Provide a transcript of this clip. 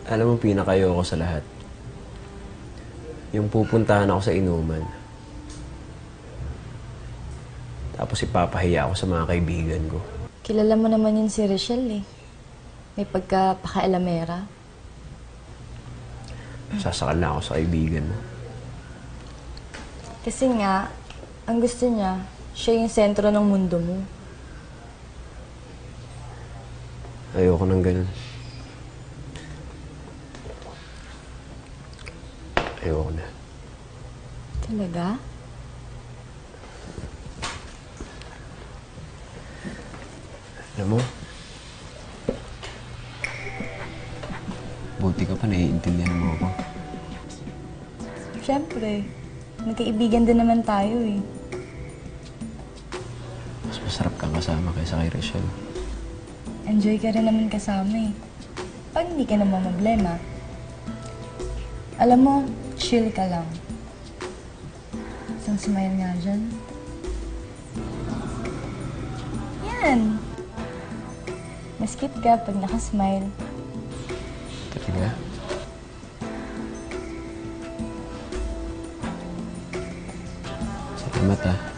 Alam mo, pinakayo ko sa lahat. Yung pupuntahan ako sa inuman. Tapos ipapahiya ako sa mga kaibigan ko. Kilala mo naman yun si Richelle eh. May pagka-pakailamera. Sasakal na ako sa kaibigan mo. Kasi nga, ang gusto niya, siya yung sentro ng mundo mo. Ayoko nang ganun. Ayoko na. Talaga? Alam mo, buti ka pa, naiintindihan mo ako. Siyempre, magkaibigan din naman tayo eh. Mas masarap kang kasama kaysa kay Rachel. Enjoy ka rin naman kasama eh. Pag hindi ka naman problema. Alam mo, chill ka lang. Isang smile nga dyan. Yan! Mas cute ka pag nakasmile. Talaga? Salamat ah.